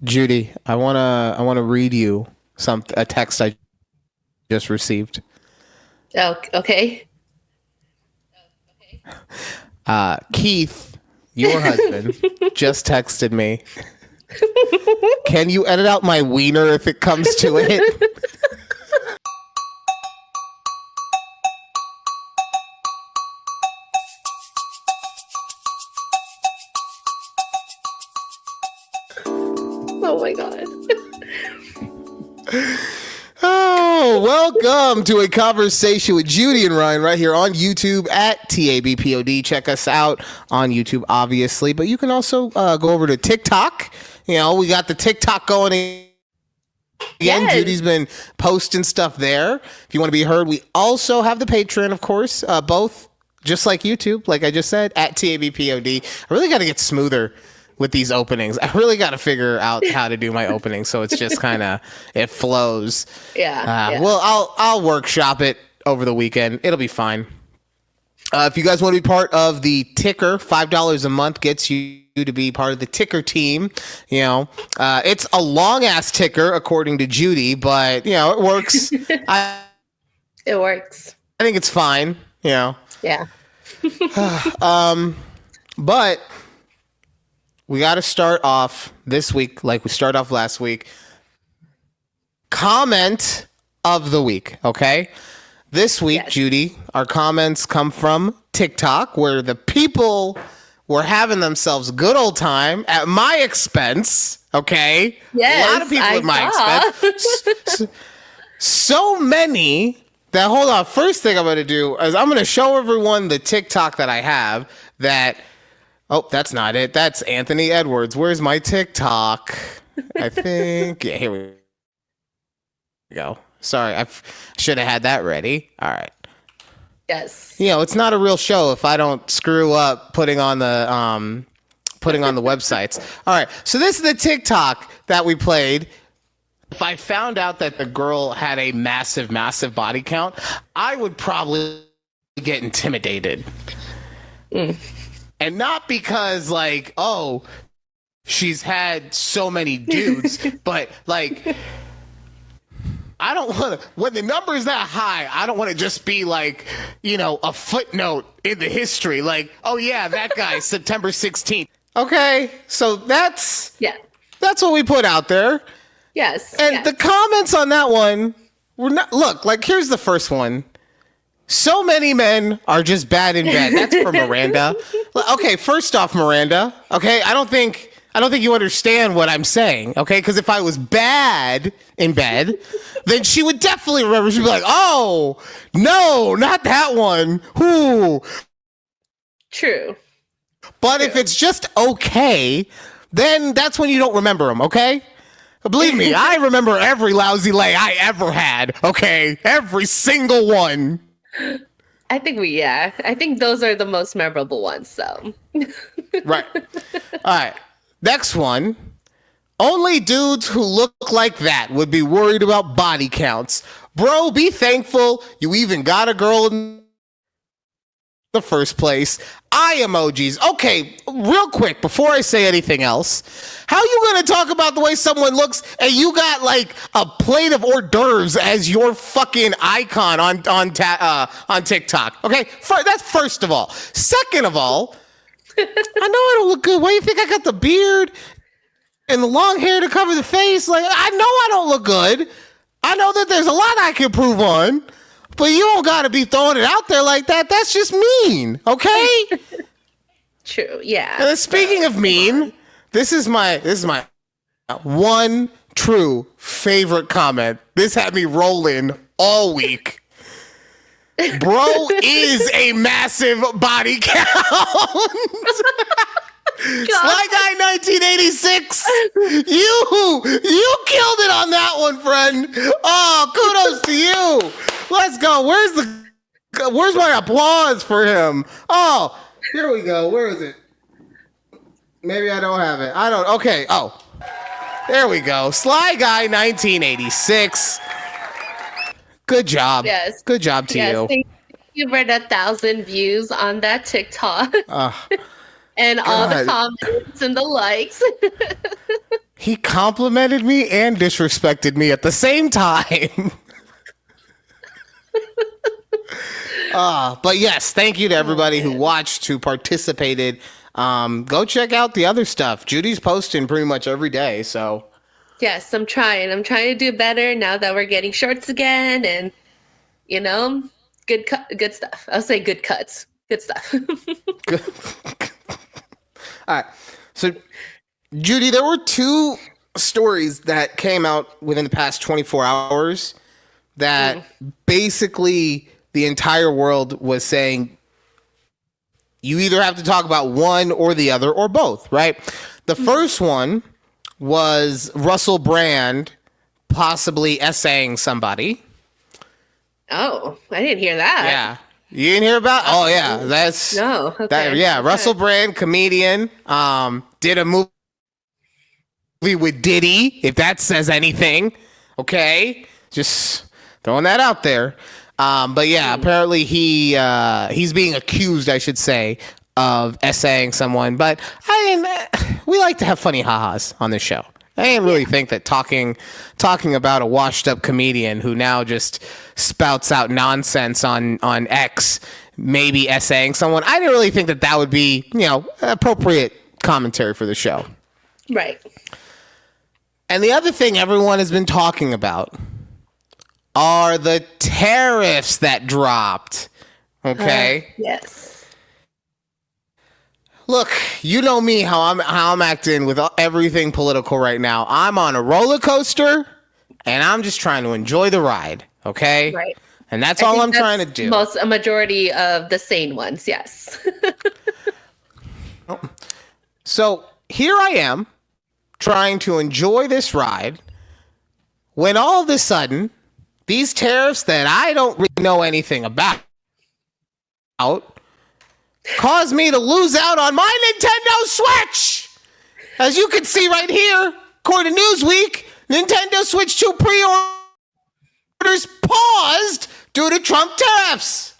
Judy, I wanna read you a text I just received. Oh, okay. Keith, your husband, just texted me. Can you edit out my wiener if it comes to it? Oh my god. Oh, welcome to a conversation with Judy and Ryan right here on YouTube at TABPOD. Check us out on YouTube, obviously, but you can also go over to TikTok. You know, we got the TikTok going again. Yes. Judy's been posting stuff there. If you want to be heard, we also have the Patreon, of course, both just like YouTube, like I just said, at TABPOD. I really got to get smoother with these openings. I really got to figure out how to do my opening so it's just kind of, it flows. Yeah. Well, I'll workshop it over the weekend. It'll be fine. If you guys want to be part of the ticker, $5 a month gets you to be part of the ticker team. You know, it's a long ass ticker according to Judy, but you know, it works. It works. I think it's fine. You know. Yeah. But we got to start off this week like we started off last week. Comment of the week, okay? This week, yes. Judy, our comments come from TikTok, where the people were having themselves a good old time at my expense, okay? Yes, a lot of people at my expense. So many that, hold on, first thing I'm going to do is I'm going to show everyone the TikTok that I have that... Oh, that's not it. That's Anthony Edwards. Where's my TikTok? I think. Yeah, here we go. Sorry, I should have had that ready. All right. Yes. You know, it's not a real show if I don't screw up putting on the websites. All right. So this is the TikTok that we played. If I found out that the girl had a massive, massive body count, I would probably get intimidated. And not because, like, oh, she's had so many dudes, but, like, I don't want to, when the number is that high, I don't want to just be, like, you know, a footnote in the history. Like, oh, yeah, that guy, September 16th. Okay, so that's what we put out there. Yes. And the comments on that one were not, look, like, here's the first one. So many men are just bad in bed. That's for Miranda. Okay, first off, Miranda. Okay, I don't think you understand what I'm saying. Okay, because if I was bad in bed, then she would definitely remember. She'd be like, "Oh, no, not that one." Who? True. But if it's just okay, then that's when you don't remember them. Okay. Believe me, I remember every lousy lay I ever had. Okay, every single one. I think those are the most memorable ones, so. Right. All right. Next one. Only dudes who look like that would be worried about body counts. Bro, be thankful you even got a girl in the first place. Eye emojis. Okay, real quick, before I say anything else, how you gonna talk about the way someone looks and you got like a plate of hors d'oeuvres as your fucking icon on TikTok? Okay, that's first of all. Second of all, I know I don't look good. Why do you think I got the beard and the long hair to cover the face? Like, I know I don't look good. I know that there's a lot I can improve on. But you don't gotta be throwing it out there like that. That's just mean, okay? True, yeah. And then speaking of mean, this is my one true favorite comment. This had me rolling all week. Bro is a massive body count. Sly Guy 1986. You killed it on that one, friend. Oh, kudos to you. Let's go. Where's my applause for him? Oh, here we go. Where is it? Maybe I don't have it. Okay. Oh, there we go. Sly Guy 1986. Good job. Yes. Good job to you. Thank you for the 1,000 views on that TikTok. And all the comments and the likes. He complimented me and disrespected me at the same time. But yes, thank you to everybody who watched, who participated. Go check out the other stuff. Judy's posting pretty much every day, so. Yes, I'm trying. I'm trying to do better now that we're getting shorts again, and good stuff. I'll say good cuts. Good stuff. Good. All right. So, Judy, there were two stories that came out within the past 24 hours that basically the entire world was saying you either have to talk about one or the other or both, right? The first one was Russell Brand possibly essaying somebody. Oh, I didn't hear that. Yeah. You didn't hear about? Oh, yeah. That's no. Okay. Yeah. Russell Brand, comedian, did a movie with Diddy, if that says anything. Okay. Just throwing that out there. But yeah, apparently he's being accused, I should say, of essaying someone. But we like to have funny ha-has on this show. I didn't really think that talking about a washed-up comedian who now just spouts out nonsense on X, maybe essaying someone, I didn't really think that would be, appropriate commentary for the show. Right. And the other thing everyone has been talking about are the tariffs that dropped. Okay? Yes. Look, you know me, how I'm acting with everything political right now. I'm on a roller coaster, and I'm just trying to enjoy the ride, okay? Right. And that's all I'm trying to do. A majority of the sane ones, yes. So here I am, trying to enjoy this ride, when all of a sudden, these tariffs that I don't really know anything about caused me to lose out on my Nintendo Switch. As you can see right here, according to Newsweek, Nintendo Switch 2 pre-orders paused due to Trump tariffs.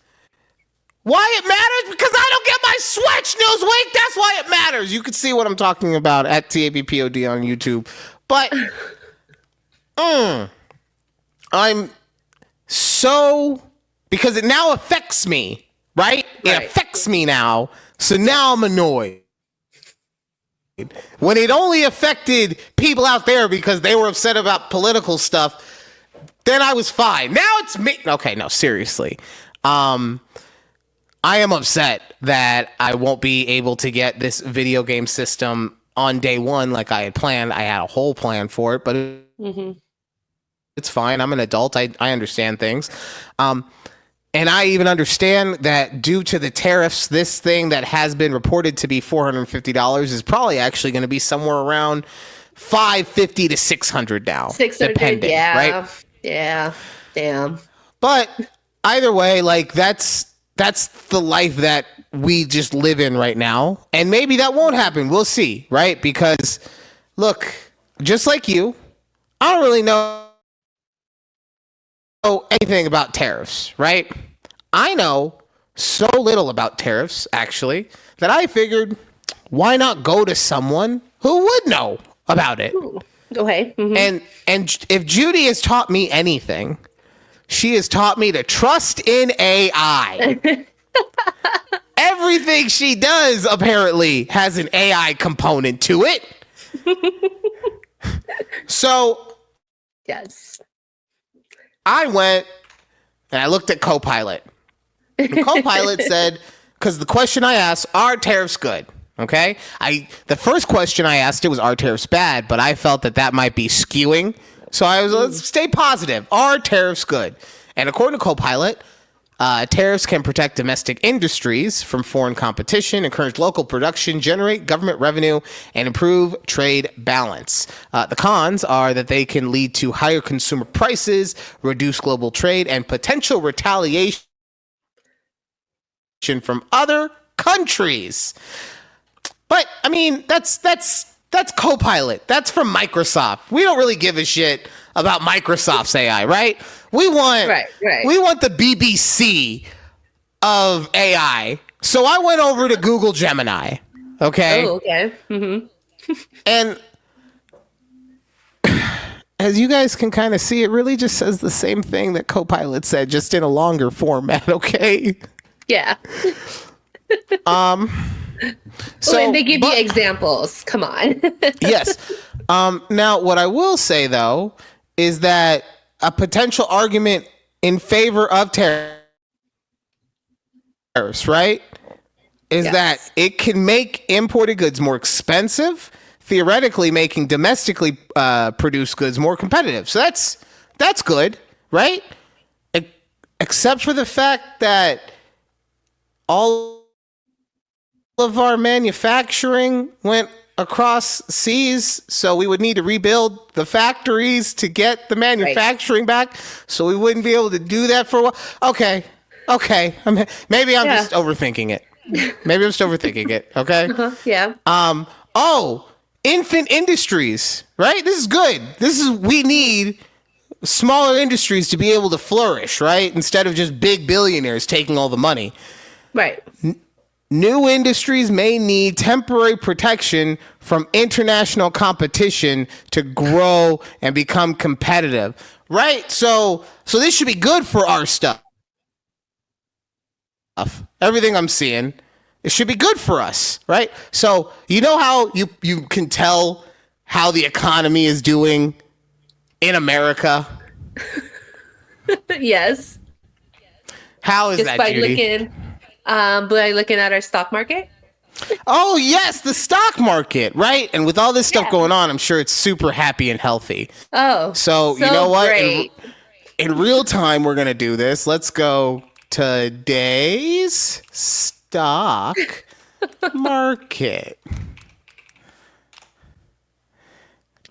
Why it matters? Because I don't get my Switch, Newsweek. That's why it matters. You can see what I'm talking about at TABPOD on YouTube. But I'm so, because it now affects me. Right? It affects me now. So now I'm annoyed. When it only affected people out there because they were upset about political stuff, then I was fine. Now it's me. Okay, no, seriously. I am upset that I won't be able to get this video game system on day one like I had planned. I had a whole plan for it, but it's fine. I'm an adult. I understand things. And I even understand that due to the tariffs, this thing that has been reported to be $450 is probably actually going to be somewhere around $550 to $600 now. $600, depending, yeah. Right? Yeah. Damn. But either way, like that's the life that we just live in right now. And maybe that won't happen. We'll see, right? Because, look, just like you, I don't really know anything about tariffs, right? I know so little about tariffs, actually, that I figured, why not go to someone who would know about it? Okay. And if Judy has taught me anything, she has taught me to trust in AI. Everything she does apparently has an AI component to it. So, yes. I went and I looked at Copilot. And Copilot said, because the question I asked, are tariffs good? Okay. The first question I asked it was, are tariffs bad? But I felt that might be skewing. So I was, let's stay positive. Are tariffs good? And according to Copilot, tariffs can protect domestic industries from foreign competition, encourage local production, generate government revenue, and improve trade balance. The cons are that they can lead to higher consumer prices, reduce global trade, and potential retaliation from other countries. But I mean, that's Copilot. That's from Microsoft. We don't really give a shit about Microsoft's AI, right? We want the BBC of AI. So I went over to Google Gemini. Okay. Oh, okay. And as you guys can kind of see, it really just says the same thing that Copilot said, just in a longer format. Okay. Yeah. So and they give you examples. Come on. Yes. Now, what I will say though is that a potential argument in favor of tariffs, right, is that it can make imported goods more expensive, theoretically making domestically produced goods more competitive. So that's good, right? Except for the fact that all of our manufacturing went across seas, so we would need to rebuild the factories to get the manufacturing back, so we wouldn't be able to do that for a while. Okay. Maybe I'm just overthinking it. Okay. Yeah. Infant industries, right? This is good. We need smaller industries to be able to flourish, right? Instead of just big billionaires taking all the money. Right. New industries may need temporary protection from international competition to grow and become competitive, right? So this should be good for our stuff. Everything I'm seeing, it should be good for us, right? So you know how you can tell how the economy is doing in America? Yes. How is that, Judy? By looking at our stock market. Oh, yes, the stock market, right? And with all this stuff going on, I'm sure it's super happy and healthy. Oh, so you know what? In real time, we're going to do this. Let's go today's stock market.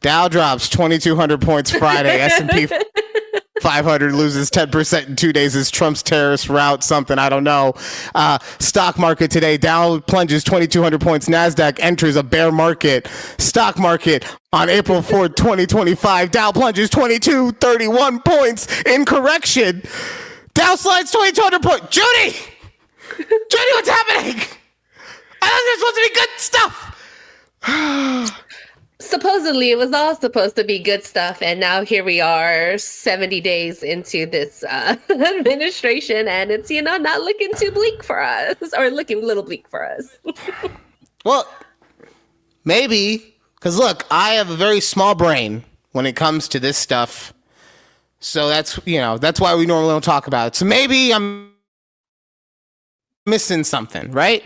Dow drops 2,200 points Friday. S&P 500 loses 10% in 2 days as Trump's terrorist route something. I don't know. Stock market today. Dow plunges 2,200 points. NASDAQ enters a bear market. Stock market on April 4th, 2025. Dow plunges 2,231 points in correction. Dow slides 2,200 points. Judy, what's happening? I thought this was supposed to be good stuff. Supposedly, it was all supposed to be good stuff, and now here we are 70 days into this administration, and it's, not looking too bleak for us, or looking a little bleak for us. Well, maybe, because look, I have a very small brain when it comes to this stuff, so that's why we normally don't talk about it. So maybe I'm missing something, right?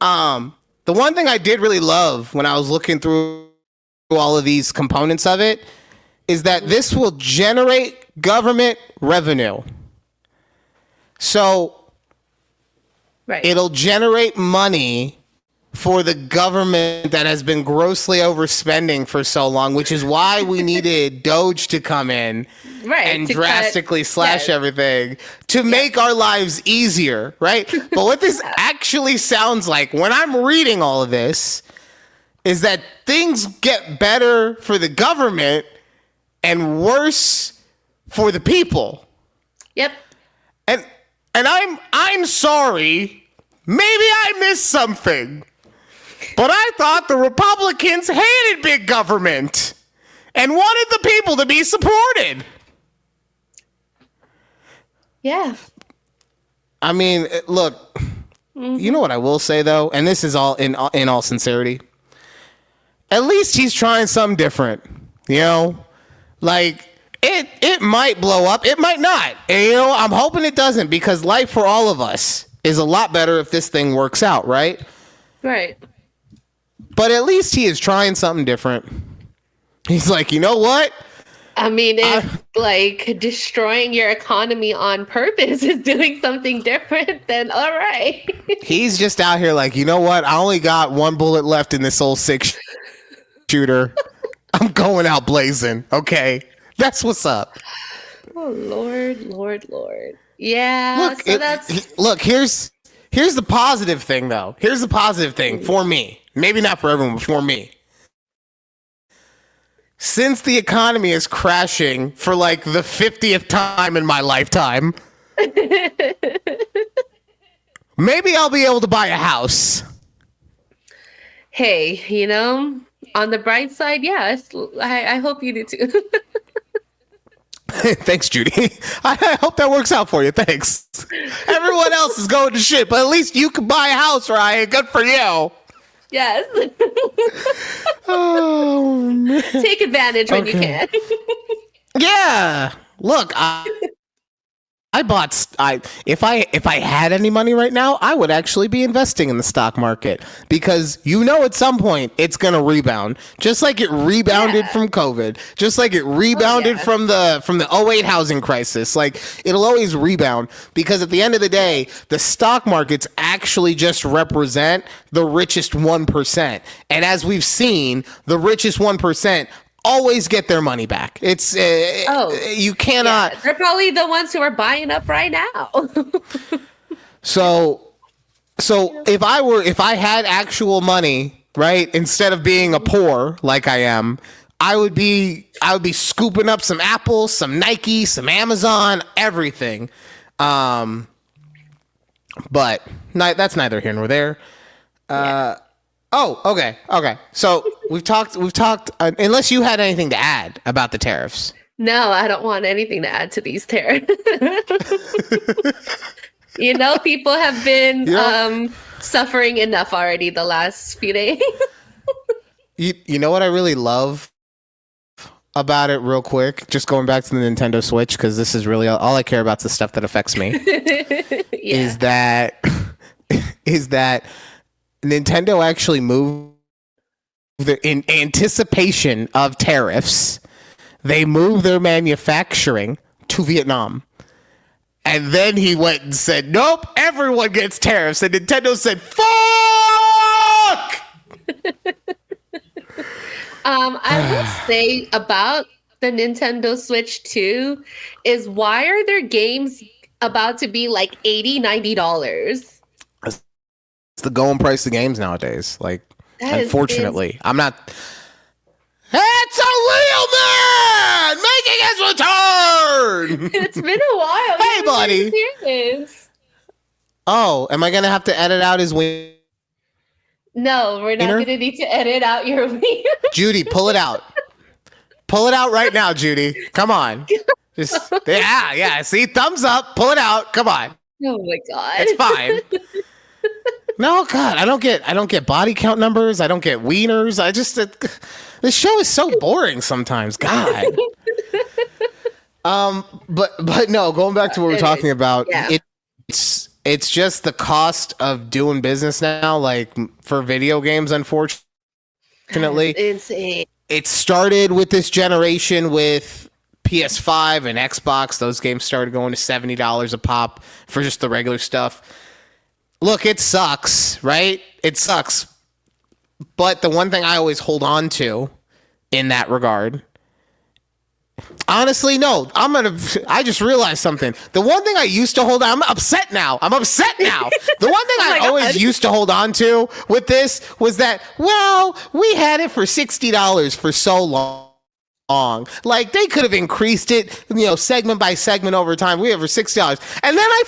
The one thing I did really love when I was looking through all of these components of it is that this will generate government revenue. So it'll generate money for the government that has been grossly overspending for so long, which is why we needed Doge to come in and drastically slash everything to make our lives easier, right? But what this actually sounds like when I'm reading all of this is that things get better for the government and worse for the people. Yep. And I'm sorry, maybe I missed something, but I thought the Republicans hated big government and wanted the people to be supported. Yeah. I mean, look, you know what I will say though, and this is all in all sincerity. At least he's trying something different, like it might blow up. It might not. And, I'm hoping it doesn't, because life for all of us is a lot better if this thing works out. Right. Right. But at least he is trying something different. He's like, you know what? I mean, if destroying your economy on purpose is doing something different, then all right. He's just out here like, you know what? I only got one bullet left in this old 6-shooter. I'm going out blazing. Okay. That's what's up. Oh, Lord. Yeah. Look, here's the positive thing, though. Here's the positive thing for me. Maybe not for everyone, but for me. Since the economy is crashing for like the 50th time in my lifetime, maybe I'll be able to buy a house. Hey, on the bright side, yes, I hope you do too. Thanks, Judy. I hope that works out for you. Thanks. Everyone else is going to shit, but at least you can buy a house, Ryan. Good for you. Yes. Oh, man. Take advantage when you can. Yeah. Look, if I had any money right now, I would actually be investing in the stock market because at some point it's gonna rebound, just like it rebounded from COVID, just like it rebounded from the '08 housing crisis. Like it'll always rebound because at the end of the day, the stock markets actually just represent the richest 1%, and as we've seen, the richest 1% always get their money back. It's you cannot. Yeah, they're probably the ones who are buying up right now. So if I had actual money, right, instead of being a poor like I am, I would be scooping up some Apple, some Nike, some Amazon, everything. But that's neither here nor there. Oh, okay. So we've talked. Unless you had anything to add about the tariffs. No, I don't want anything to add to these tariffs. People have been suffering enough already the last few days. You know what I really love about it, real quick, just going back to the Nintendo Switch, because this is really all I care about is the stuff that affects me. Is that Nintendo actually moved in anticipation of tariffs. They moved their manufacturing to Vietnam. And then he went and said, nope, everyone gets tariffs. And Nintendo said, fuck! I will say about the Nintendo Switch 2 is why are their games about to be like $80, $90? It's the going price of games nowadays. Like, unfortunately, I'm not. It's a real man making his return. It's been a while. Hey, buddy. Oh, am I gonna have to edit out his wiener? No, we're not gonna need to edit out your wiener. Judy, pull it out. Pull it out right now, Judy. Come on. Just yeah. See, thumbs up. Pull it out. Come on. Oh my god. It's fine. No, God, I don't get body count numbers. I don't get wieners. This show is so boring sometimes. God. But no, going back to what we're talking about, it's just the cost of doing business now. Like for video games, unfortunately, it's insane. It started with this generation with PS5 and Xbox. Those games started going to $70 a pop for just the regular stuff. Look, it sucks, right? It sucks. But the one thing I always hold on to in that regard, honestly, no, I just realized something. The one thing I used to hold on, I'm upset now. The one thing I always used to hold on to with this was that, well, we had it for $60 for so long. Like they could have increased it, segment by segment over time. We have for $60. And then I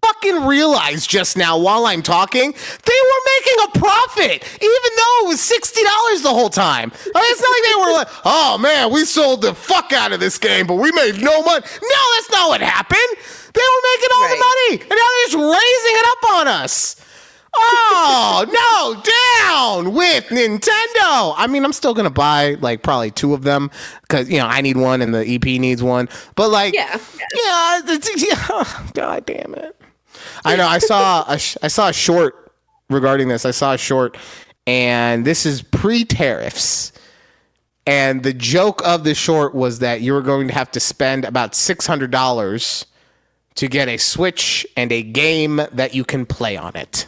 fucking realized just now while I'm talking, they were making a profit, even though it was $60 the whole time. It's not like they were like, oh man, we sold the fuck out of this game, but we made no money. No, that's not what happened. They were making all the money, and now they're just raising it up on us. Oh, no, down with Nintendo. I mean, I'm still going to buy like probably two of them because, I need one and the EP needs one. But like, God damn it. I know. I saw a short regarding this. I saw a short, and this is pre-tariffs. And the joke of the short was that you were going to have to spend about $600 to get a Switch and a game that you can play on it.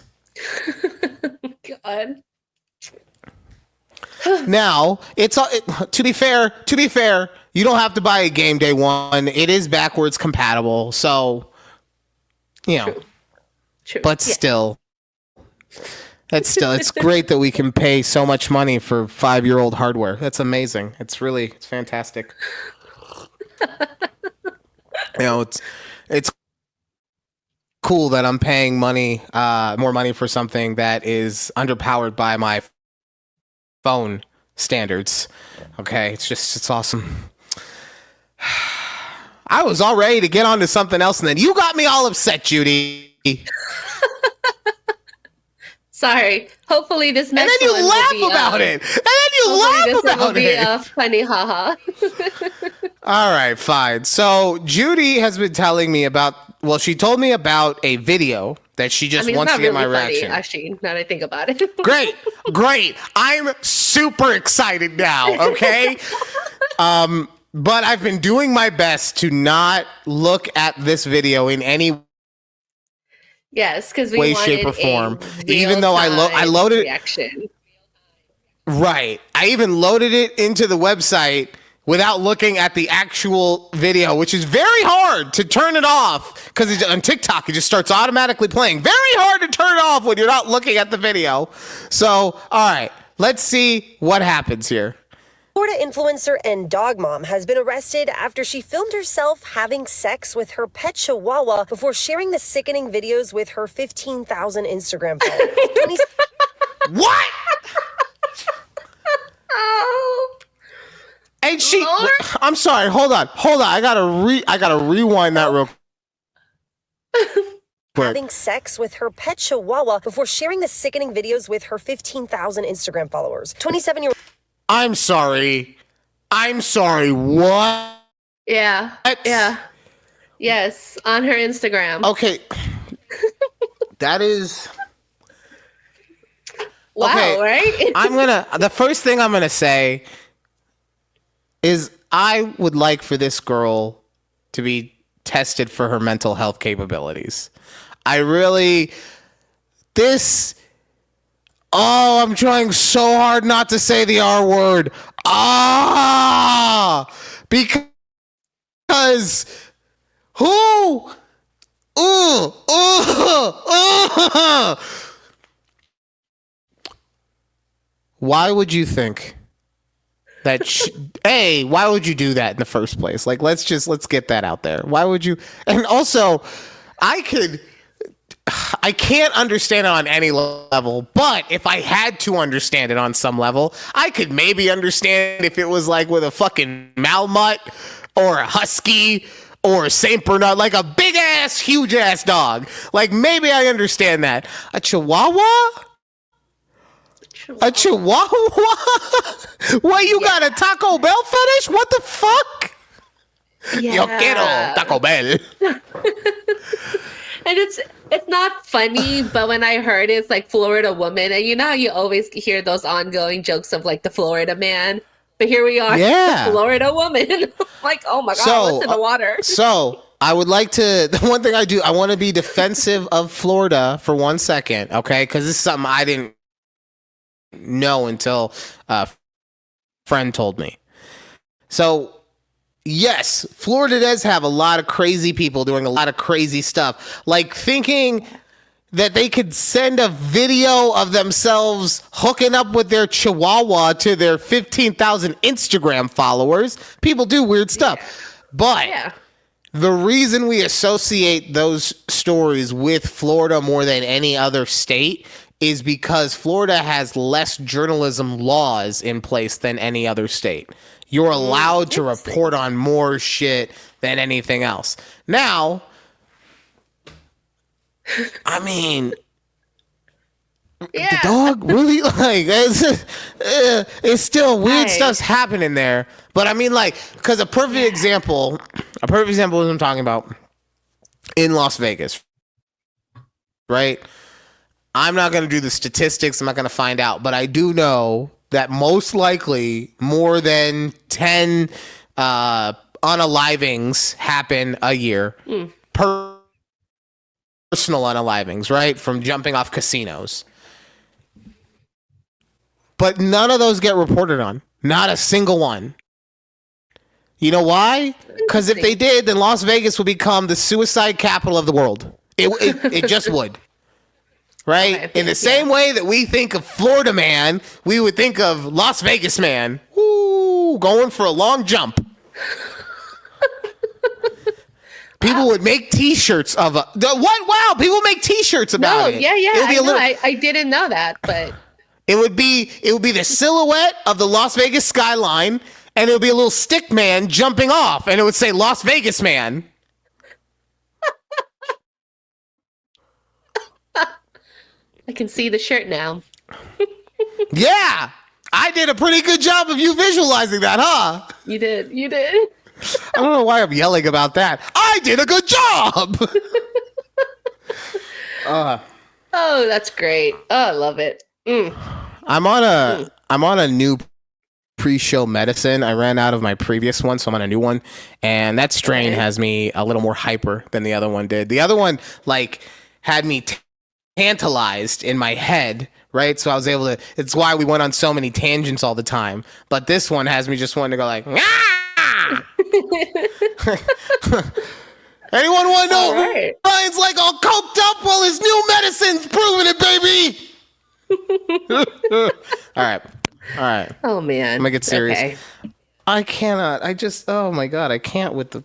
God. Now, to be fair, you don't have to buy a game day one. It is backwards compatible, so True. But still, it's great that we can pay so much money for 5-year-old hardware. That's amazing. It's fantastic. It's cool that I'm paying more money for something that is underpowered by my phone standards. Okay, it's awesome. I was all ready to get on to something else, and then you got me all upset, Judy. Sorry. Hopefully this next And then you one laugh will be, about it. And then you laugh about be it. a funny haha. All right, fine. So Judy has been telling me about, well, she told me about a video that she just wants to get my reaction. Actually, now that I think about it. Great. I'm super excited now, okay? But I've been doing my best to not look at this video in any yes, because we way, wanted shape, or form. a Even though I loaded reaction. Right. I even loaded it into the website without looking at the actual video, which is very hard to turn it off because on TikTok, it just starts automatically playing. Very hard to turn it off when you're not looking at the video. So, all right, let's see what happens here. Florida influencer and dog mom has been arrested after she filmed herself having sex with her pet chihuahua before sharing the sickening videos with her 15,000 Instagram followers. What? Oh. And she, Lord? I'm sorry, hold on. I gotta rewind that real quick. Having sex with her pet chihuahua before sharing the sickening videos with her 15,000 Instagram followers. 27-year-old. I'm sorry, what? Yeah. What? Yeah. Yes, on her Instagram. Okay. That is... Wow, okay. Right? The first thing I'm gonna say is I would like for this girl to be tested for her mental health capabilities. I'm trying so hard not to say the R word. Because who? Why would you think that? Why would you do that in the first place? Like, let's get that out there. Why would you? And also, I can't understand it on any level, but if I had to understand it on some level, I could maybe understand if it was like with a fucking Malmut or a Husky or a Saint Bernard, like a big ass, huge ass dog. Like, maybe I understand that. A Chihuahua? A Chihuahua? What, you got a Taco Bell fetish? What the fuck? Yeah. Yo quiero Taco Bell. And it's not funny, but when I heard it's like Florida woman, and you know how you always hear those ongoing jokes of like the Florida man, but here we are, the Florida woman. Like, oh my God, what's in the water? So I would like to, the one thing I want to be defensive of Florida for 1 second, okay? Because this is something I didn't know until a friend told me. So yes, Florida does have a lot of crazy people doing a lot of crazy stuff, like thinking that they could send a video of themselves hooking up with their chihuahua to their 15,000 Instagram followers. People do weird stuff. But the reason we associate those stories with Florida more than any other state is because Florida has less journalism laws in place than any other state. You're allowed to report on more shit than anything else. Now, I mean, the dog really, like, it's still weird stuff's happening there. But I mean, like, because a perfect example is what I'm talking about in Las Vegas, right? I'm not going to do the statistics. I'm not going to find out. But I do know that most likely more than 10 unalivings happen a year. Personal unalivings, right? From jumping off casinos. But none of those get reported on. Not a single one. You know why? Because if they did, then Las Vegas would become the suicide capital of the world. It just would. Right? In the same way that we think of Florida man, we would think of Las Vegas man. Woo, going for a long jump. People would make T-shirts of what? Wow, people make T-shirts about it. Yeah. I didn't know that, but it would be the silhouette of the Las Vegas skyline, and it would be a little stick man jumping off, and it would say Las Vegas man. I can see the shirt now. Yeah, I did a pretty good job of you visualizing that, huh? You did. I don't know why I'm yelling about that. I did a good job. Oh, that's great. Oh, I love it. I'm on a new pre-show medicine. I ran out of my previous one, so I'm on a new one, and that strain has me a little more hyper than the other one did. The other one like had me tantalized in my head, right? So I was able to. It's why we went on so many tangents all the time. But this one has me just wanting to go like, ah! Anyone want to know? Right. Ryan's like all coked up. Well, his new medicine's proving it, baby. All right. Oh man. I'm gonna get serious. Okay. I cannot. Oh my God, I can't with the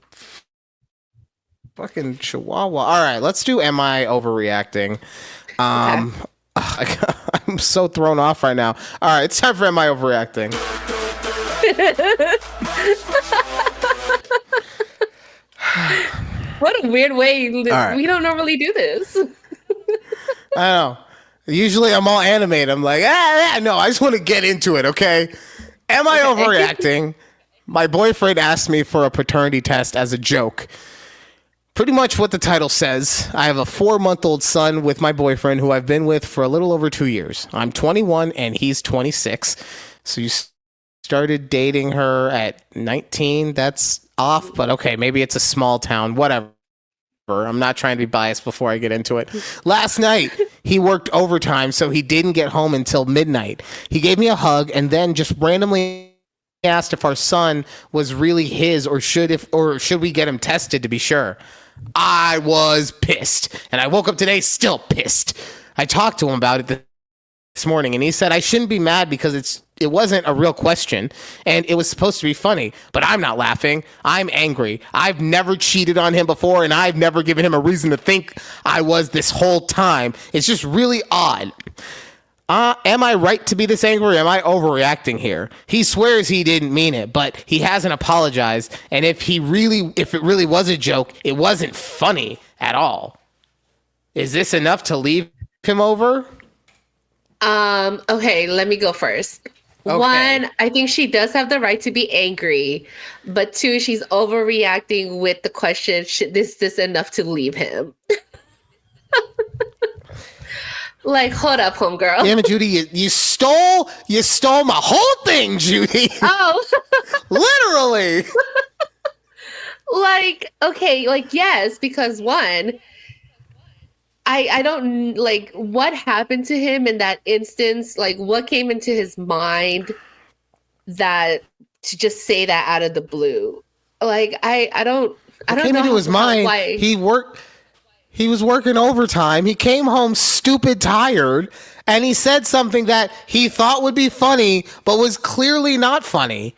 fucking chihuahua. All right, let's do Am I Overreacting? I'm so thrown off right now. All right, it's time for Am I Overreacting? What a weird way. right. We don't normally do this. I know. Usually I'm all animated. I'm like, no, I just want to get into it, okay? Am I overreacting? My boyfriend asked me for a paternity test as a joke. Pretty much what the title says. I have a 4-month-old son with my boyfriend who I've been with for a little over 2 years. I'm 21 and he's 26. So you started dating her at 19. That's off, but okay, maybe it's a small town, whatever. I'm not trying to be biased before I get into it. Last night, he worked overtime, so he didn't get home until midnight. He gave me a hug and then just randomly asked if our son was really his or should we get him tested to be sure. I was pissed, and I woke up today still pissed. I talked to him about it this morning, and he said I shouldn't be mad because it wasn't a real question, and it was supposed to be funny, but I'm not laughing. I'm angry. I've never cheated on him before, and I've never given him a reason to think I was this whole time. It's just really odd. Am I right to be this angry, or am I overreacting here? He swears he didn't mean it, but he hasn't apologized, and if it really was a joke, it wasn't funny at all. Is this enough to leave him over? Okay, let me go first. Okay. 1, I think she does have the right to be angry, but 2, she's overreacting with the question, should this enough to leave him? Like, hold up, homegirl. Damn it, Judy, you stole my whole thing, Judy. Oh. Literally. Like, okay, like, yes, because 1, I don't like what happened to him in that instance. Like, what came into his mind that to just say that out of the blue? Like, I don't know. Came into his mind. Why. He was working overtime. He came home stupid tired, and he said something that he thought would be funny, but was clearly not funny.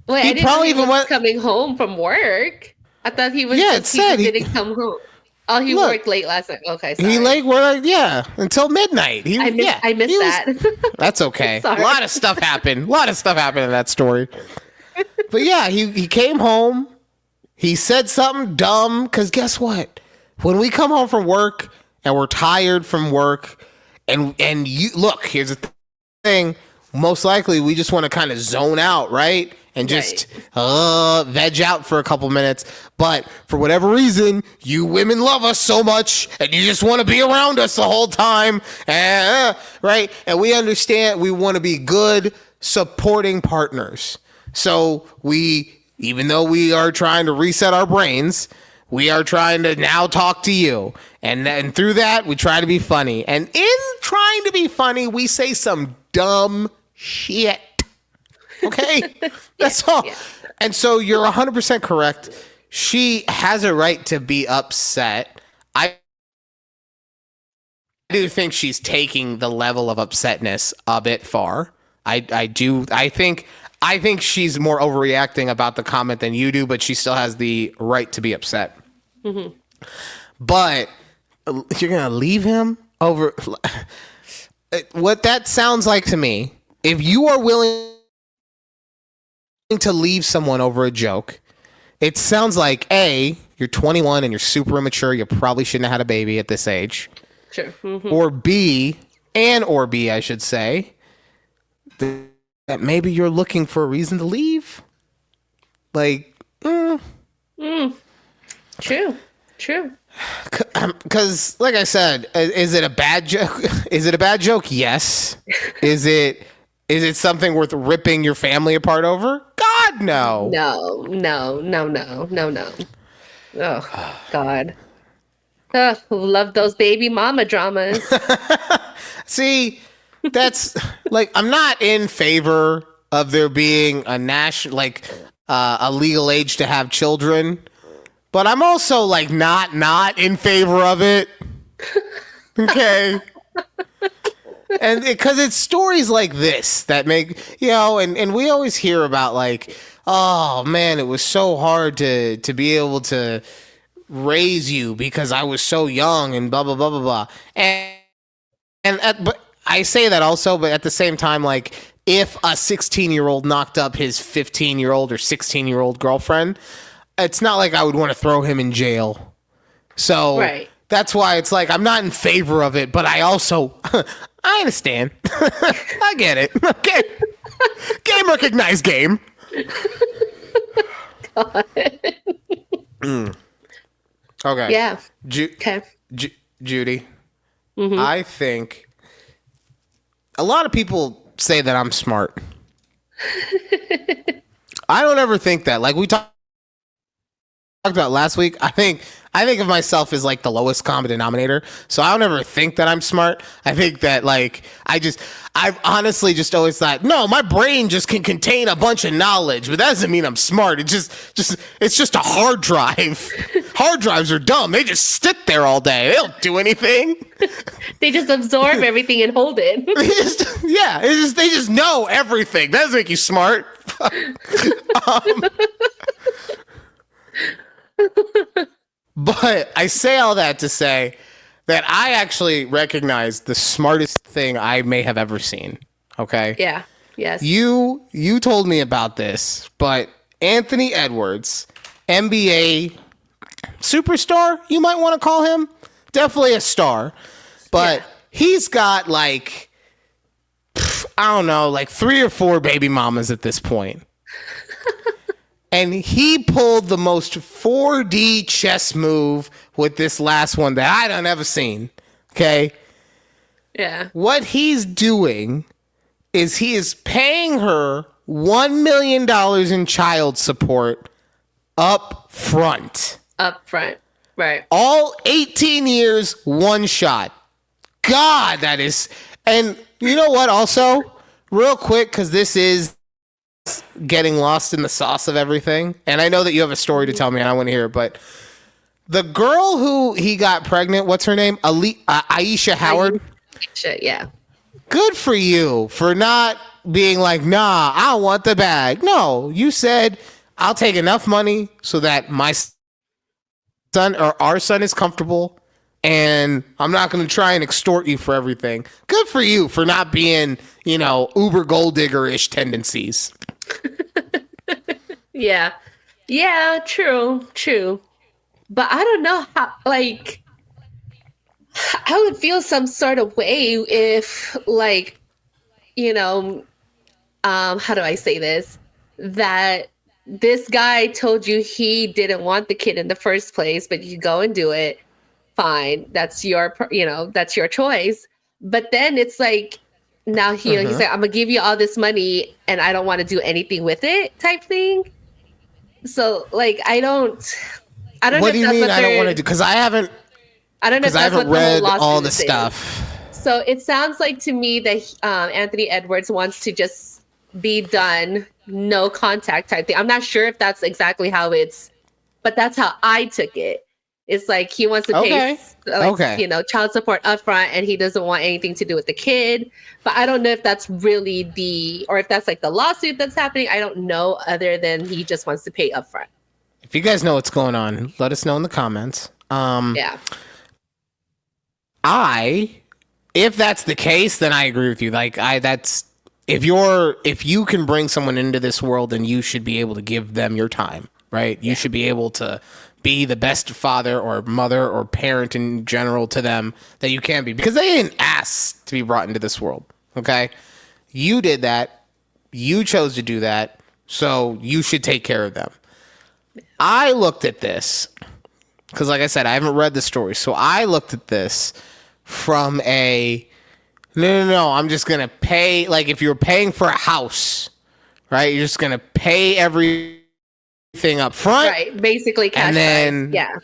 Wait, I didn't know he was coming home from work. I thought he was. Yeah, it said he didn't come home. Oh, he worked late last night. Okay, sorry. He worked, until midnight. I missed that. That's okay. A lot of stuff happened. In that story. But yeah, he came home. He said something dumb, because guess what? When we come home from work and we're tired from work, and you look, here's the thing. Most likely, we just want to kind of zone out, right? And just veg out for a couple minutes. But for whatever reason, you women love us so much, and you just want to be around us the whole time, right? And we understand we want to be good, supporting partners. So even though we are trying to reset our brains, we are trying to now talk to you. And through that, we try to be funny. And in trying to be funny, we say some dumb shit. Okay? That's all. Yeah. And so you're 100% correct. She has a right to be upset. I do think she's taking the level of upsetness a bit far. I do. I think she's more overreacting about the comment than you do, but she still has the right to be upset. Mm-hmm. But you're going to leave him over? What that sounds like to me, if you are willing to leave someone over a joke, it sounds like A, you're 21 and you're super immature. You probably shouldn't have had a baby at this age. Sure. Mm-hmm. Or B, I should say, that maybe you're looking for a reason to leave. Like, True. Because, like I said, is it a bad joke? Is it a bad joke? Yes. Is it something worth ripping your family apart over? God, no. No. Oh, God. Love those baby mama dramas. See, that's like, I'm not in favor of there being a a legal age to have children, but I'm also like not in favor of it. Okay. And because it's stories like this that make, and we always hear about like, oh man, it was so hard to be able to raise you because I was so young and blah, blah, blah, blah, blah. But I say that also, but at the same time, like, if a 16-year-old knocked up his 15-year-old or 16-year-old girlfriend, it's not like I would want to throw him in jail. So right. That's why it's like, I'm not in favor of it, but I also, I understand. I get it. Okay. Game recognized game. God. Okay. Yeah. Okay. Judy, Mm-hmm. I think a lot of people say that I'm smart. I don't ever think that. Like we talked about last week, I think of myself as like the lowest common denominator. So I don't ever think that I'm smart. I think that like I've honestly just always thought, no, my brain just can contain a bunch of knowledge, but that doesn't mean I'm smart. It's just a hard drive. Hard drives are dumb. They just sit there all day. They don't do anything. They just absorb everything and hold it. They just know everything. That doesn't make you smart. But I say all that to say that I actually recognize the smartest thing I may have ever seen. Okay? Yeah. Yes. You told me about this, but Anthony Edwards, NBA superstar, you might want to call him. Definitely a star. But he's got like, I don't know, like 3 or 4 baby mamas at this point. And he pulled the most 4D chess move with this last one that I done ever seen. Okay? Yeah. What he's doing is he is paying her $1 million in child support up front. Up front. Right. All 18 years, one shot. God, that is... And you know what also? Real quick, because this is getting lost in the sauce of everything, and I know that you have a story to tell me and I want to hear it, but the girl who he got pregnant, what's her name? Aisha Howard? Aisha, yeah. Good for you for not being like, nah, I want the bag. No, you said, I'll take enough money so that my son or our son is comfortable, and I'm not going to try and extort you for everything. Good for you for not being, uber gold digger-ish tendencies. Yeah, true. But I don't know how, like, I would feel some sort of way if, like, how do I say this? That this guy told you he didn't want the kid in the first place, but you go and do it. Fine. That's your choice. But then it's like, now he's like, I'm gonna give you all this money and I don't want to do anything with it type thing. So like, I don't know. What do you mean I don't want to do? Because I don't know if I haven't read all the stuff. So it sounds like to me that Anthony Edwards wants to just be done, no contact type thing. I'm not sure if that's exactly how but that's how I took it. It's like he wants to pay, child support upfront, and he doesn't want anything to do with the kid. But I don't know if that's really or if that's like the lawsuit that's happening. I don't know, other than he just wants to pay upfront. If you guys know what's going on, let us know in the comments. Yeah. If that's the case, then I agree with you. Like, that's if you can bring someone into this world, then you should be able to give them your time, right? You should be able to be the best father or mother or parent in general to them that you can be, because they didn't ask to be brought into this world. Okay. You did that. You chose to do that. So you should take care of them. I looked at this because, like I said, I haven't read the story. So I looked at this from no, I'm just going to pay. Like, if you're paying for a house, right? You're just going to pay everything up front. Right. Basically cash and then, price. Yeah.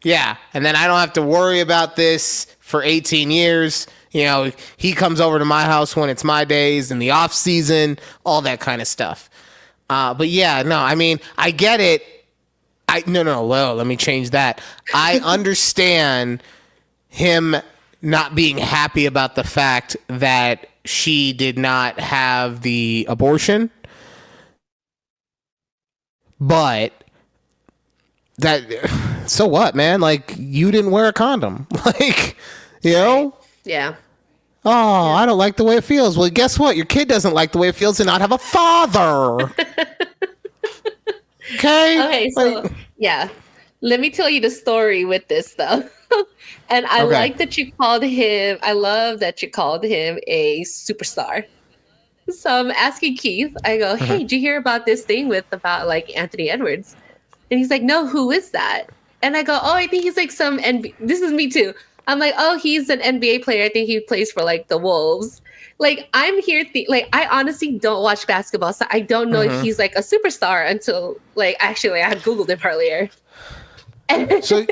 Yeah. And then I don't have to worry about this for 18 years. You know, he comes over to my house when it's my days in the off season, all that kind of stuff. But yeah, no, I mean, I get it. Well, let me change that. I understand him not being happy about the fact that she did not have the abortion. But that, so what, man? Like, you didn't wear a condom. Like, you know? Yeah. Oh, I don't like the way it feels. Well, guess what? Your kid doesn't like the way it feels to not have a father. Okay, so yeah, let me tell you the story with this though. And I like that you called him, I love that you called him a superstar. So I'm asking Keith, I go, hey, did you hear about this thing about like Anthony Edwards? And he's like, no, who is that? And I go, oh, I think he's like this is me too. I'm like, oh, he's an NBA player. I think he plays for like the Wolves. Like, I'm here, like, I honestly don't watch basketball, so I don't know if he's like a superstar until, like, actually, I had Googled him earlier. So,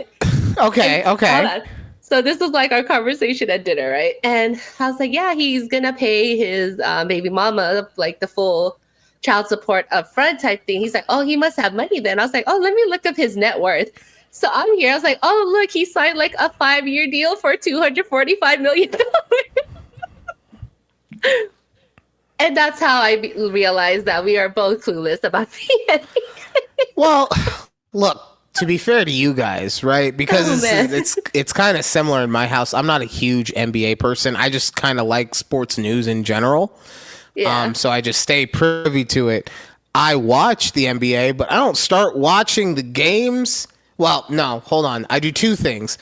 okay. So this was like our conversation at dinner, right? And I was like, yeah, he's gonna pay his baby mama like the full child support up front type thing. He's like, oh, he must have money then. I was like, oh, let me look up his net worth. So I'm here. I was like, oh, look, he signed like a 5-year deal for $245 million. And that's how I realized that we are both clueless about the Well, look, to be fair to you guys, right? Because it's kind of similar in my house. I'm not a huge NBA person. I just kind of like sports news in general. Yeah. So I just stay privy to it. I watch the NBA, but I don't start watching the games. Well, no, hold on. I do two things.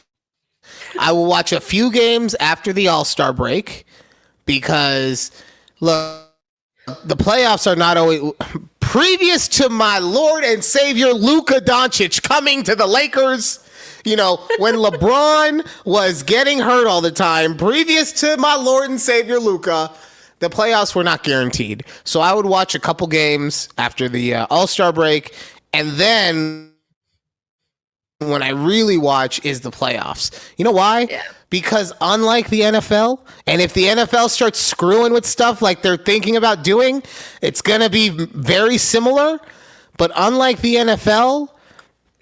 I will watch a few games after the All-Star break because, look, the playoffs are not always... Previous to my Lord and Savior Luka Doncic coming to the Lakers, you know, when LeBron was getting hurt all the time, previous to my Lord and Savior Luka, the playoffs were not guaranteed. So I would watch a couple games after the All-Star break, and then when I really watch is the playoffs. You know why? Yeah. Because unlike the NFL, and if the NFL starts screwing with stuff like they're thinking about doing, it's going to be very similar. But unlike the NFL,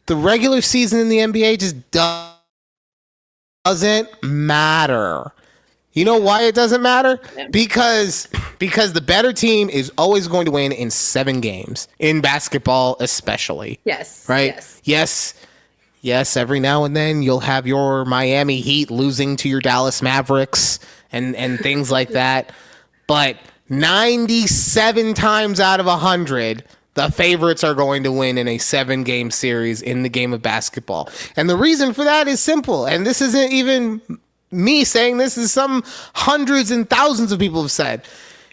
the regular season in the NBA just doesn't matter. You know why it doesn't matter? Yeah. Because the better team is always going to win in 7 games, in basketball especially. Yes. Right? Yes, every now and then you'll have your Miami Heat losing to your Dallas Mavericks and things like that. But 97 times out of 100, the favorites are going to win in a 7-game series in the game of basketball. And the reason for that is simple. And this isn't even me saying this, is some hundreds and thousands of people have said.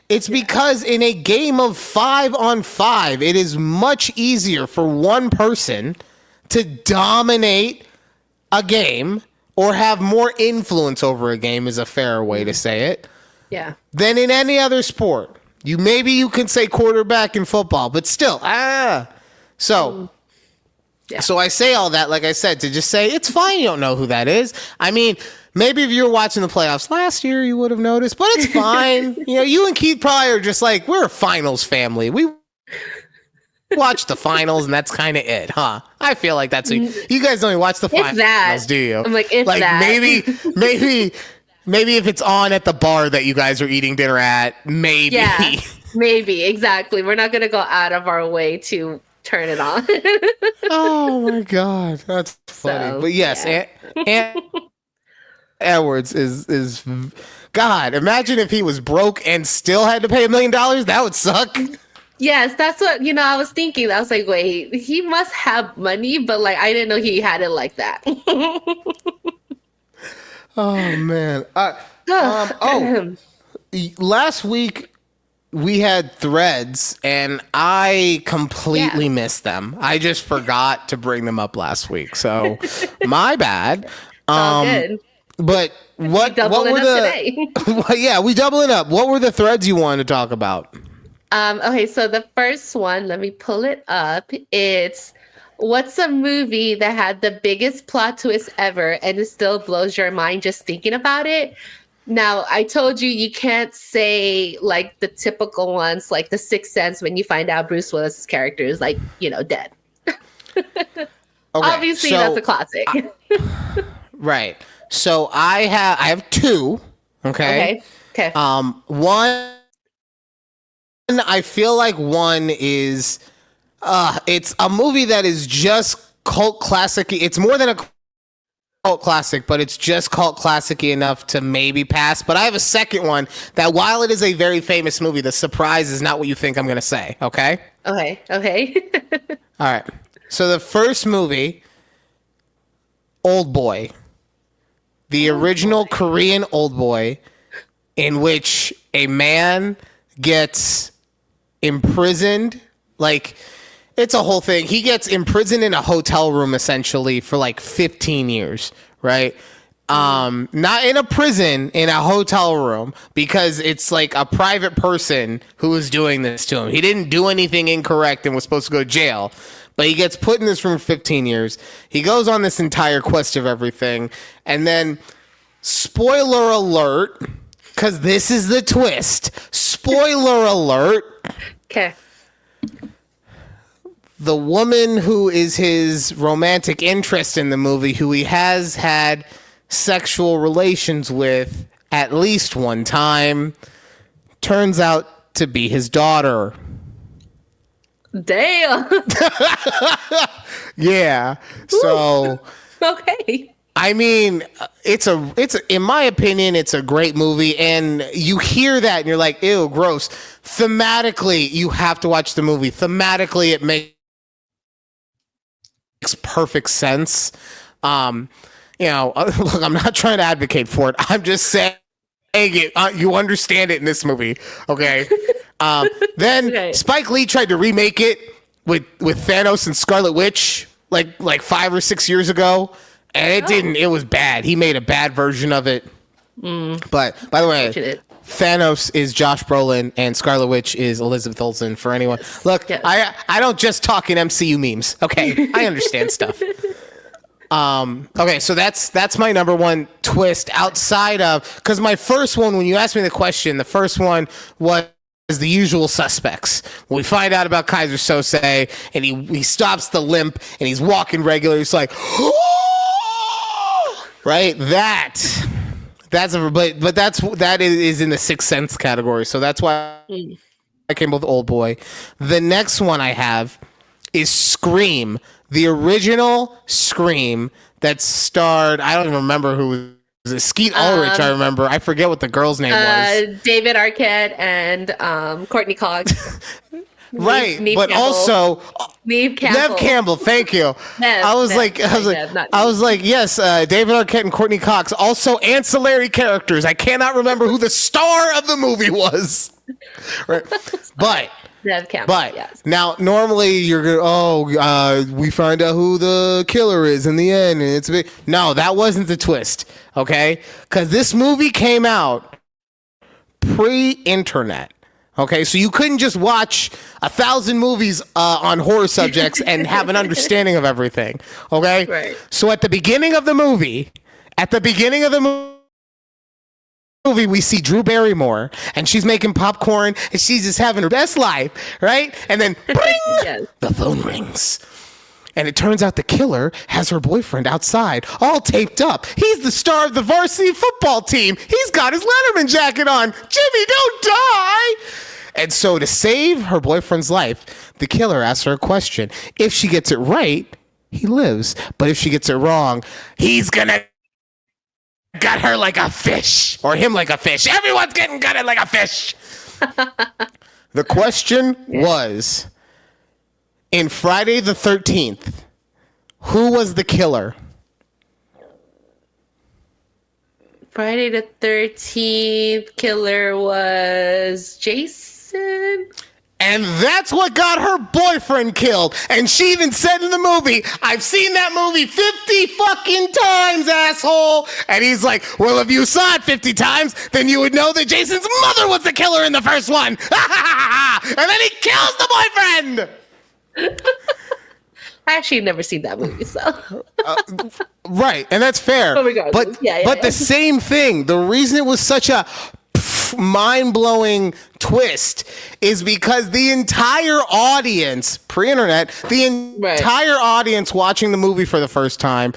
It's because in a game of 5-on-5, it is much easier for one person to dominate a game or have more influence over a game, is a fair way to say it. Yeah. Than in any other sport. Maybe you can say quarterback in football, but still, So I say all that, like I said, to just say it's fine you don't know who that is. I mean, maybe if you were watching the playoffs last year, you would have noticed, but it's fine. You know, you and Keith probably are just like, we're a finals family. We watch the finals, and that's kind of it, huh? I feel like that's what you guys don't even watch the finals, do you? I'm like, it's like that. Maybe if it's on at the bar that you guys are eating dinner at, maybe. Yeah, maybe, exactly. We're not going to go out of our way to turn it on. Oh, my God. That's funny. But yes, Edwards is God. Imagine if he was broke and still had to pay $1 million. That would suck. Yes, that's what, I was thinking. I was like, wait, he must have money, but like I didn't know he had it like that. Oh man. Last week we had threads and I completely missed them. I just forgot to bring them up last week. So my bad. All good. But what were the yeah, we double it up. What were the threads you wanted to talk about? Okay, so the first one, let me pull it up. It's what's a movie that had the biggest plot twist ever and it still blows your mind just thinking about it? Now, I told you can't say like the typical ones, like The Sixth Sense, when you find out Bruce Willis's character is like, dead. Okay, obviously, that's a classic. Right. So I have two. Okay. One, I feel like one is it's a movie that is just cult classic. It's more than a cult classic, but it's just cult classic-y enough to maybe pass. But I have a second one that, while it is a very famous movie, the surprise is not what you think I'm going to say. Okay. Okay. All right. So the first movie, Old Boy, the original Korean Old Boy, in which a man gets imprisoned. Like, it's a whole thing. He gets imprisoned in a hotel room essentially for like 15 years, right? Not in a prison, in a hotel room, because it's like a private person who is doing this to him. He didn't do anything incorrect and was supposed to go to jail, but he gets put in this room for 15 years. He goes on this entire quest of everything. And then, spoiler alert, because this is the twist. Spoiler alert. Okay. The woman who is his romantic interest in the movie, who he has had sexual relations with at least one time, turns out to be his daughter. Damn. Yeah. So okay. I mean, it's in my opinion, it's a great movie, and you hear that and you're like, ew, gross. Thematically, you have to watch the movie. Thematically, it makes perfect sense. Look, I'm not trying to advocate for it. I'm just saying it. You understand it in this movie, okay? Then okay. Spike Lee tried to remake it with Thanos and Scarlet Witch like 5 or 6 years ago. And it didn't. It was bad. He made a bad version of it. But by the way, Thanos is Josh Brolin and Scarlet Witch is Elizabeth Olsen. For anyone, look, yes. I don't just talk in MCU memes. Okay, I understand stuff. Okay, so that's my number one twist outside of, because my first one, when you asked me the question, the first one was The Usual Suspects. We find out about Kaiser Sose, and he stops the limp and he's walking regular. He's like. Right, that is in the Sixth Sense category, so that's why I came with Old Boy. The next one I have is Scream, the original Scream that starred, I don't even remember who was it, Skeet Ulrich. I remember, I forget what the girl's name was. David Arquette and Courtney Cox. Right, Neve but Campbell. Also Neve Campbell. Thank you. I was like, yes, David Arquette and Courtney Cox, also ancillary characters. I cannot remember who the star of the movie was. Right, but Neve Campbell. But yes. Now, normally you're gonna, we find out who the killer is in the end, and it's big. No, that wasn't the twist. Okay, because this movie came out pre-internet. Okay, so you couldn't just watch 1,000 movies on horror subjects and have an understanding of everything. Okay, right. So at the beginning of the movie, we see Drew Barrymore, and she's making popcorn, and she's just having her best life, right? And then, bring, yes. The phone rings. And it turns out the killer has her boyfriend outside, all taped up. He's the star of the varsity football team. He's got his Letterman jacket on. Jimmy, don't die! And so to save her boyfriend's life, the killer asks her a question. If she gets it right, he lives. But if she gets it wrong, he's gonna gut her like a fish, or him like a fish. Everyone's getting gutted like a fish. The question was, in Friday the 13th, who was the killer? Friday the 13th killer was Jason. And that's what got her boyfriend killed. And she even said in the movie, I've seen that movie 50 fucking times, asshole. And he's like, well, if you saw it 50 times, then you would know that Jason's mother was the killer in the first one. And then he kills the boyfriend. I actually never seen that movie, so. Right, and that's fair. But the same thing, the reason it was such a mind-blowing twist is because the entire audience, pre-internet, the entire audience watching the movie for the first time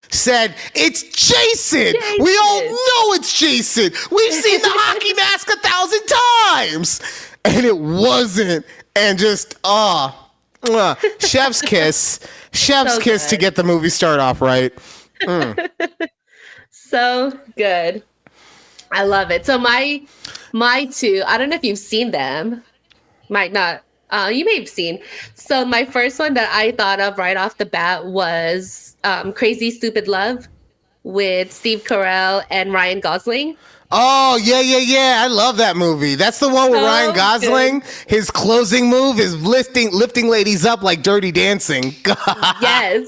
said, it's Jason! We all know it's Jason! We've seen the hockey mask 1,000 times! And it wasn't. And just, chef's kiss. Chef's kiss to get the movie start off right. So good. I love it. So my two, I don't know if you've seen them. Might not. You may have seen. So my first one that I thought of right off the bat was Crazy Stupid Love with Steve Carell and Ryan Gosling. Oh, yeah. I love that movie. That's the one with Ryan Gosling. Good. His closing move is lifting ladies up like Dirty Dancing. Yes.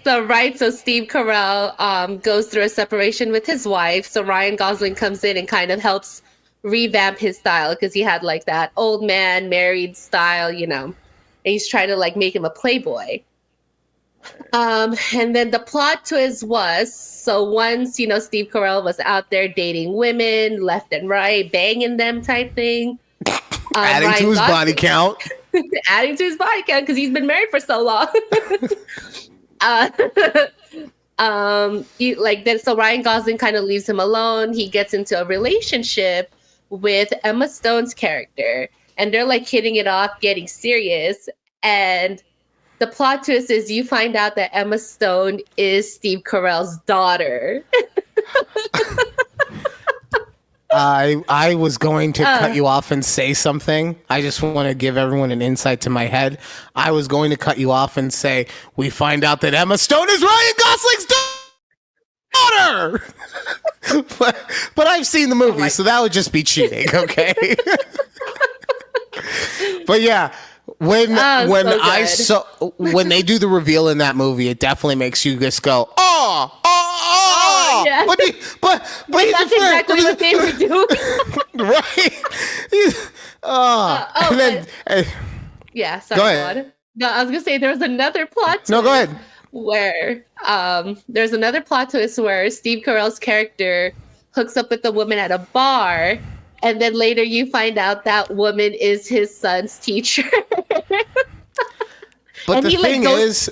So Steve Carell goes through a separation with his wife. So Ryan Gosling comes in and kind of helps revamp his style because he had like that old man married style, and he's trying to like make him a playboy. And then the plot twist was, so once, Steve Carell was out there dating women left and right, banging them type thing. Adding to his body count. Adding to his body count because he's been married for so long. So Ryan Gosling kind of leaves him alone. He gets into a relationship with Emma Stone's character, and they're like hitting it off, getting serious. And the plot twist is you find out that Emma Stone is Steve Carell's daughter. I was going to cut you off and say something. I just want to give everyone an insight to my head. I was going to cut you off and say, we find out that Emma Stone is Ryan Gosling's daughter! but I've seen the movie, so that would just be cheating, okay? But yeah. When they do the reveal in that movie, it definitely makes you just go, yeah. But that's exactly what they were doing. Right? Sorry, go ahead. No, I was gonna say there was another plot twist. No, go ahead. Where there's another plot twist where Steve Carell's character hooks up with a woman at a bar. And then later you find out that woman is his son's teacher. But the thing is,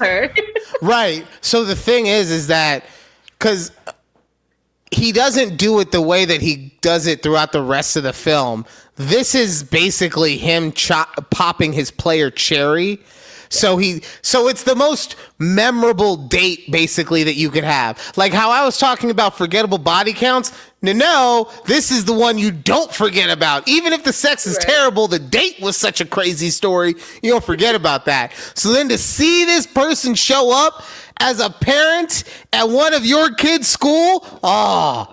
right. So the thing is that because he doesn't do it the way that he does it throughout the rest of the film. This is basically him popping his player cherry. So it's the most memorable date basically that you could have. Like how I was talking about forgettable body counts. No, this is the one you don't forget about. Even if the sex is terrible, the date was such a crazy story. You don't forget about that. So then to see this person show up as a parent at one of your kids' school, God,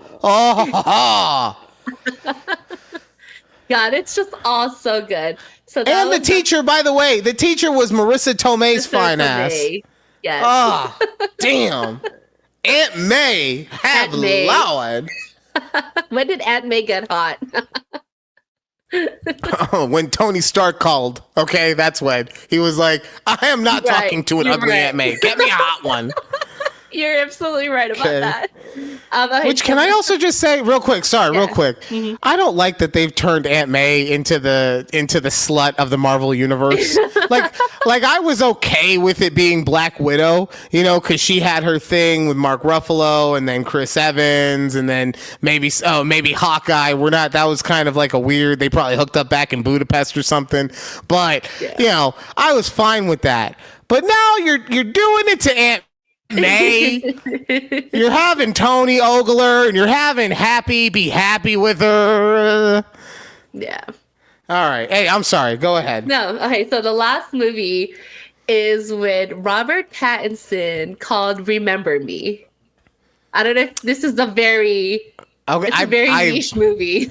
it's just all so good. So and the teacher, by the way, the teacher was Marissa Tomei's fine ass. Yes. Oh, damn. Aunt May have Lord. When did Aunt May get hot? When Tony Stark called. Okay, that's when. He was like, I am not talking to an ugly Aunt May. Get me a hot one. You're absolutely right about that. Which can I also just say real quick? Sorry, real quick. Mm-hmm. I don't like that they've turned Aunt May into the slut of the Marvel universe. like I was okay with it being Black Widow, because she had her thing with Mark Ruffalo and then Chris Evans and then maybe Hawkeye. That was kind of like a weird. They probably hooked up back in Budapest or something. But I was fine with that. But now you're doing it to Aunt May. You're having Tony Ogler, and you're having Happy. Be happy with her. Yeah. All right. Hey, I'm sorry. Go ahead. No. Okay. So the last movie is with Robert Pattinson called Remember Me. I don't know if this is a very niche movie.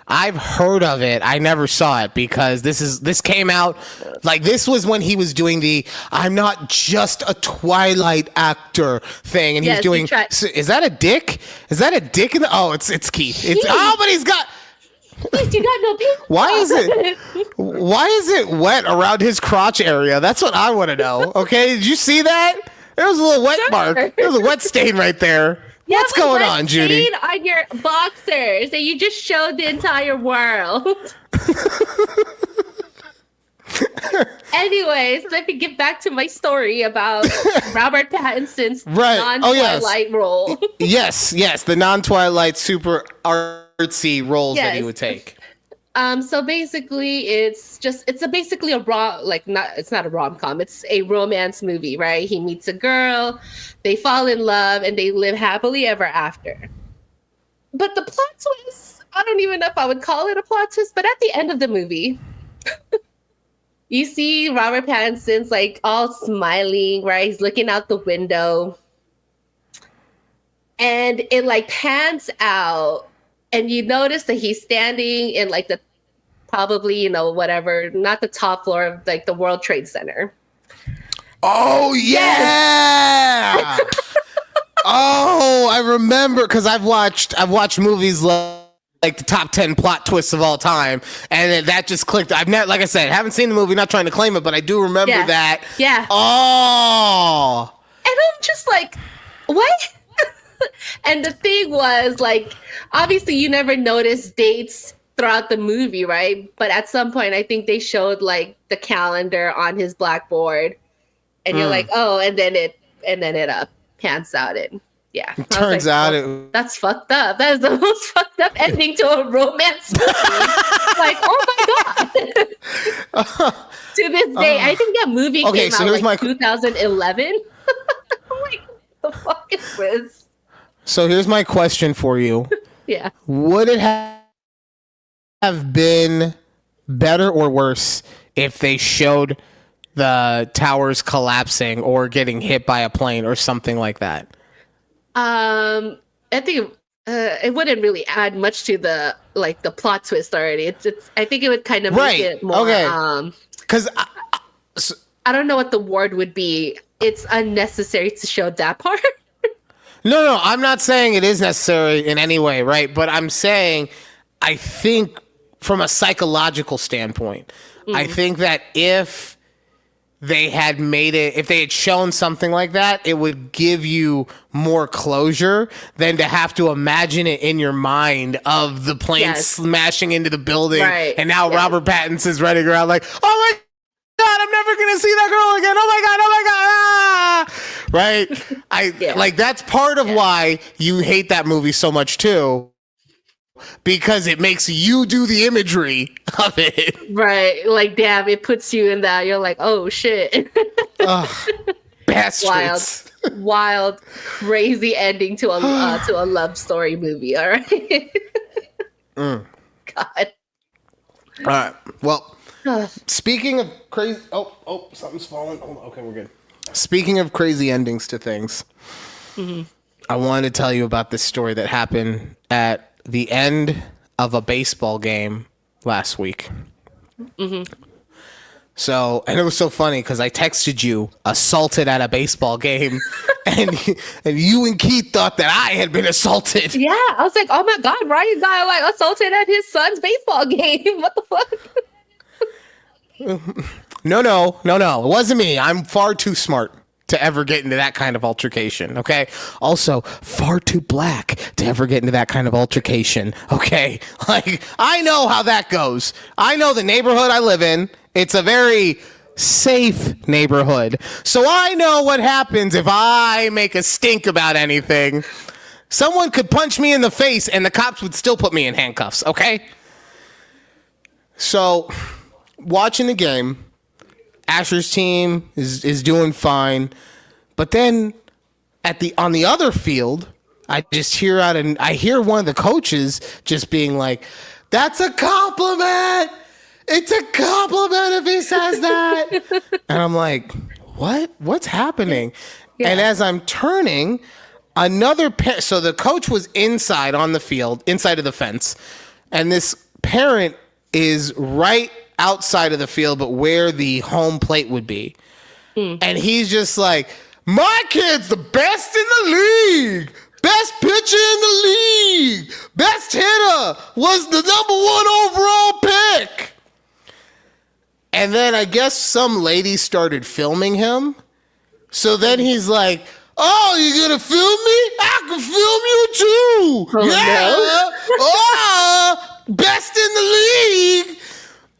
I've heard of it. I never saw it because this came out like this was when he was doing the I'm not just a Twilight actor thing, and he was doing. Is that a dick? Is that a dick in the? Oh, it's Keith. But he's got. Keith, you got no pizza. Why is it wet around his crotch area? That's what I want to know. Okay, did you see that? There was a little wet mark. There was a wet stain right there. What's going on, Judy? On your boxers, and you just showed the entire world. Anyways, let me get back to my story about Robert Pattinson's non-Twilight role. Yes, the non-Twilight super artsy roles that he would take. So basically, it's basically a it's not a rom-com. It's a romance movie, right? He meets a girl, they fall in love, and they live happily ever after. But the plot twist, I don't even know if I would call it a plot twist, but at the end of the movie, you see Robert Pattinson's like all smiling, right? He's looking out the window, and it like pans out. And you notice that he's standing in like the probably, whatever, not the top floor of like the World Trade Center. Oh, yeah. Yes. Oh, I remember because I've watched movies like the top 10 plot twists of all time. And that just clicked. I've never, like I said, haven't seen the movie, not trying to claim it, but I do remember that. Yeah. Oh. And I'm just like, what? And the thing was, like, obviously you never notice dates throughout the movie, right? But at some point, I think they showed like the calendar on his blackboard, and you're like, oh, and then it pans out, and yeah, it turns out that's fucked up. That is the most fucked up ending to a romance movie. Like, oh my god! To this day, I think that movie came out like 2011. I'm like, what the fuck is this? So here's my question for you. Yeah. Would it have been better or worse if they showed the towers collapsing or getting hit by a plane or something like that? I think it wouldn't really add much to the plot twist already. It's I think it would kind of make it more because I don't know what the word would be. It's unnecessary to show that part. No, I'm not saying it is necessary in any way, right? But I'm saying, I think from a psychological standpoint, I think that if they had shown something like that, it would give you more closure than to have to imagine it in your mind of the plane smashing into the building. Right. And now Robert Pattinson's running around like, oh my God, I'm never going to see that girl again. Oh my God. Ah! Right? Like that's part of why you hate that movie so much too, because it makes you do the imagery of it. Right. Like, damn, it puts you in that. You're like, oh shit. Bastards. Wild, crazy ending to a love story movie. All right. God. All right. Well, speaking of crazy, something's falling. Hold on. Okay, we're good. Speaking of crazy endings to things, I wanted to tell you about this story that happened at the end of a baseball game last week. So, and it was so funny because I texted you assaulted at a baseball game, and you and Keith thought that I had been assaulted. Yeah, I was like, oh my God, Ryan got like assaulted at his son's baseball game. What the fuck? No. It wasn't me. I'm far too smart to ever get into that kind of altercation, okay? Also, far too black to ever get into that kind of altercation, okay? Like, I know how that goes. I know the neighborhood I live in. It's a very safe neighborhood. So I know what happens if I make a stink about anything. Someone could punch me in the face and the cops would still put me in handcuffs, okay? So, watching the game, Asher's team is doing fine. But then on the other field, I just hear I hear one of the coaches just being like, "That's a compliment. It's a compliment if he says that." And I'm like, "What? What's happening?" Yeah. And as I'm turning, so the coach was inside on the field, inside of the fence, and this parent is right outside of the field, but where the home plate would be. And he's just like, "My kid's the best in the league. Best pitcher in the league. Best hitter. Was the #1 overall pick." And then I guess some lady started filming him. So then he's like, "Oh, you gonna film me? I can film you too." Oh, yeah. No. Oh, best in the league.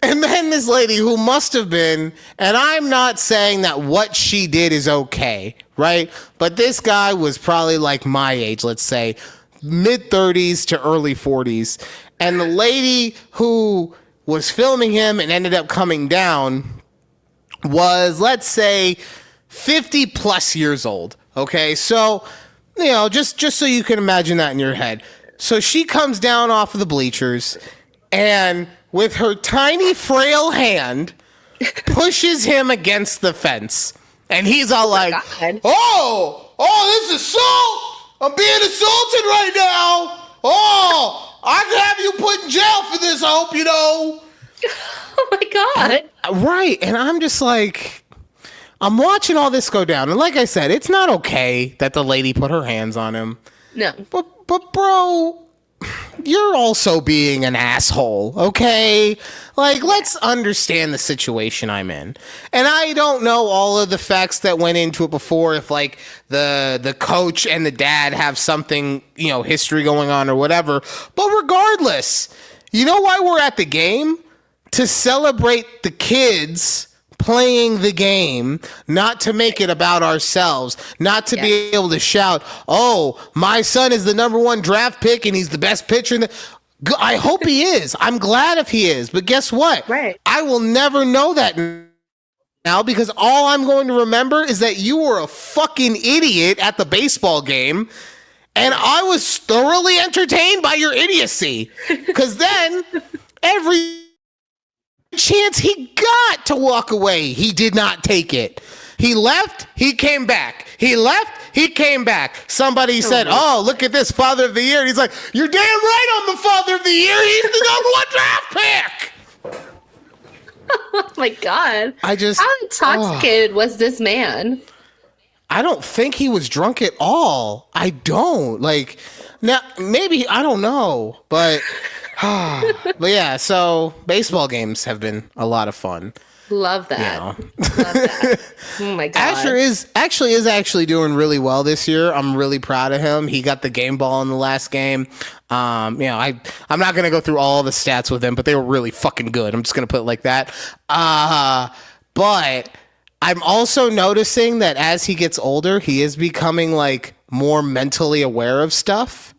And then this lady who must have been, and I'm not saying that what she did is okay, right? But this guy was probably like my age, let's say, mid-30s to early 40s. And the lady who was filming him and ended up coming down was, let's say, 50 plus years old. Okay, so, just so you can imagine that in your head. So she comes down off of the bleachers and with her tiny, frail hand, pushes him against the fence. And he's all like, oh, this is assault. I'm being assaulted right now. Oh, I can have you put in jail for this, I hope you know. Oh, my God. Right. And I'm just like, I'm watching all this go down. And like I said, it's not okay that the lady put her hands on him. No. But bro, you're also being an asshole, okay? Like, let's understand the situation I'm in. And I don't know all of the facts that went into it before, if like the coach and the dad have something, history going on or whatever. But regardless, you know why we're at the game? To celebrate the kids playing the game, not to make it about ourselves, not to be able to shout, "Oh, my son is the #1 draft pick and he's the best pitcher." I hope he is. I'm glad if he is. But guess what? Right. I will never know that now because all I'm going to remember is that you were a fucking idiot at the baseball game and I was thoroughly entertained by your idiocy. Because then every chance he got to walk away, he did not take it. He left, he came back. He left, he came back. Somebody said, "Oh, look at this, Father of the Year." And he's like, "You're damn right I'm the Father of the Year. He's the #1 draft pick." Oh my God. How intoxicated was this man? I don't think he was drunk at all. I don't. Like, now, maybe, I don't know. But but yeah, so baseball games have been a lot of fun. Love that. Love that. Oh my God. Asher is actually doing really well this year. I'm really proud of him. He got the game ball in the last game. I'm not gonna go through all the stats with him, but they were really fucking good. I'm just gonna put it like that. But I'm also noticing that as he gets older, he is becoming like more mentally aware of stuff.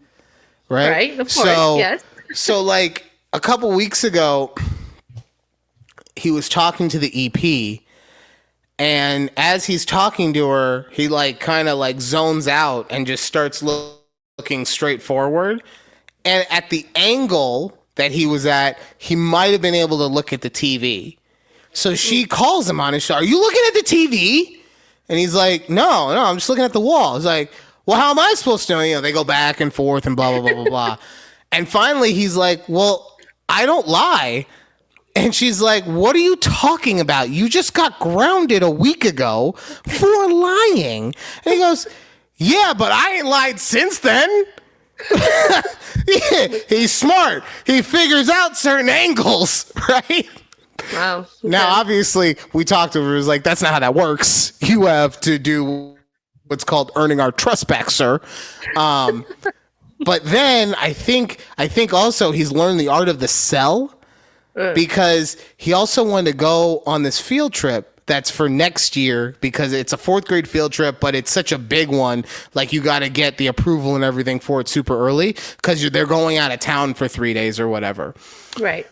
Right? Right, of course, yes. So like a couple weeks ago, he was talking to the EP, and as he's talking to her, he like kind of like zones out and just starts looking straight forward. And at the angle that he was at, he might have been able to look at the TV. So she calls him on his shoulder, "Are you looking at the TV?" And he's like, no, I'm just looking at the wall. He's like, "Well, how am I supposed to know?" They go back and forth and blah, blah, blah, blah, blah. And finally he's like, "Well, I don't lie." And she's like, "What are you talking about? You just got grounded a week ago for lying." And he goes, "Yeah, but I ain't lied since then." Yeah, he's smart. He figures out certain angles, right? Wow. Okay. Now, obviously, we talked to her. It was like, that's not how that works. You have to do what's called earning our trust back, sir. But then I think also he's learned the art of the sell, because he also wanted to go on this field trip that's for next year, because it's a 4th grade field trip, but it's such a big one. Like, you got to get the approval and everything for it super early, because they're going out of town for 3 days or whatever. Right.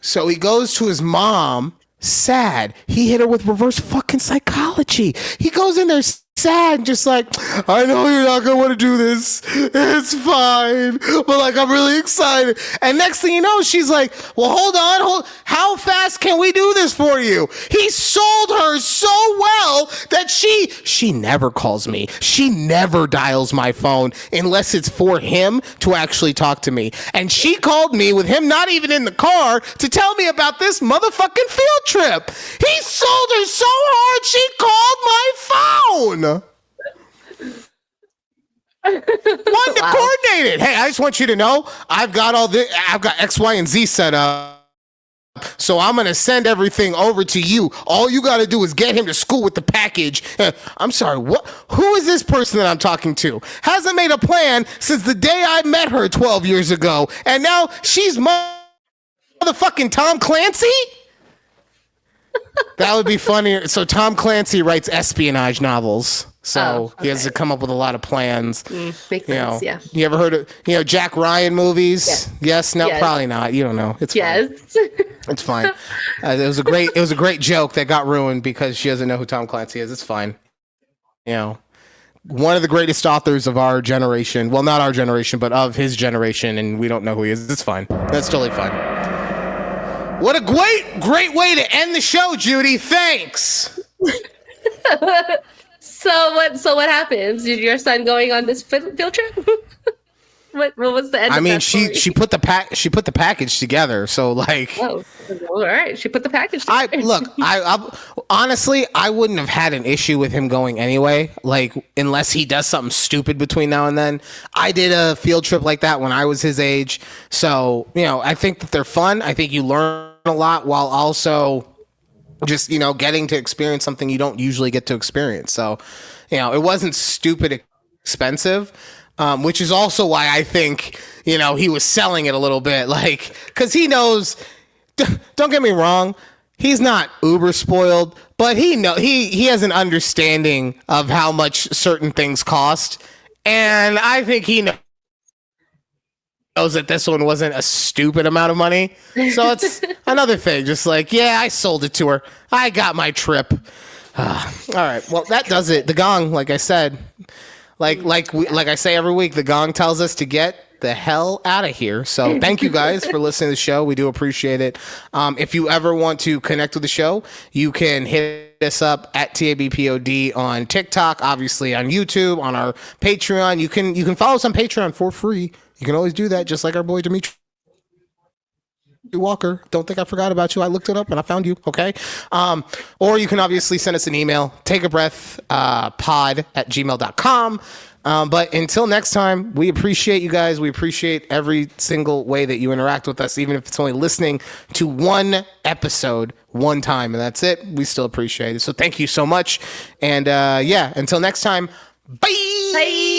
So he goes to his mom sad. He hit her with reverse fucking psychology. He goes in there sad, just like, I know you're not gonna want to do this. It's fine, but like I'm really excited. And next thing you know, she's like, well, hold on, how fast can we do this for you? He sold her so well that she never calls me. She never dials my phone unless it's for him to actually talk to me. And she called me with him not even in the car to tell me about this motherfucking field trip. He sold her so hard she called my phone. One to coordinate it. Hey, I just want you to know I've got X, Y, and Z set up. So I'm going to send everything over to you. All you got to do is get him to school with the package. I'm sorry, what? Who is this person that I'm talking to? Hasn't made a plan since the day I met her 12 years ago. And now she's motherfucking Tom Clancy? That would be funnier. So Tom Clancy writes espionage novels. So he has to come up with a lot of plans. Makes sense, yeah. You ever heard of, Jack Ryan movies? Yes? No, yes. Probably not. You don't know. It's fine. It's fine. It was a great joke that got ruined because she doesn't know who Tom Clancy is. It's fine. One of the greatest authors of our generation. Well, not our generation, but of his generation, and we don't know who he is. It's fine. That's totally fine. What a great way to end the show, Judy. Thanks. So what happens? Did your son going on this field trip? What was the end? I mean, she put the package together. So like, all right, she put the package together. I honestly, I wouldn't have had an issue with him going anyway. Like, unless he does something stupid between now and then. I did a field trip like that when I was his age. So I think that they're fun. I think you learn a lot while also just getting to experience something you don't usually get to experience. So it wasn't stupid expensive, which is also why I think he was selling it a little bit, like, because he knows, don't get me wrong, he's not uber spoiled, but he has an understanding of how much certain things cost, and I think he knows that this one wasn't a stupid amount of money. So it's another thing. Just like, I sold it to her. I got my trip. All right. Well, that does it. The gong, like I said, like I say every week, the gong tells us to get the hell out of here. So thank you guys for listening to the show. We do appreciate it. If you ever want to connect with the show, you can hit us up at TABPOD on TikTok, obviously on YouTube, on our Patreon. You can follow us on Patreon for free. You can always do that, just like our boy Dimitri Walker. Don't think I forgot about you. I looked it up and I found you. Okay. Or you can obviously send us an email, takeabreathpod@gmail.com. But until next time, we appreciate you guys. We appreciate every single way that you interact with us, even if it's only listening to one episode one time and that's it. We still appreciate it. So thank you so much. And until next time, bye.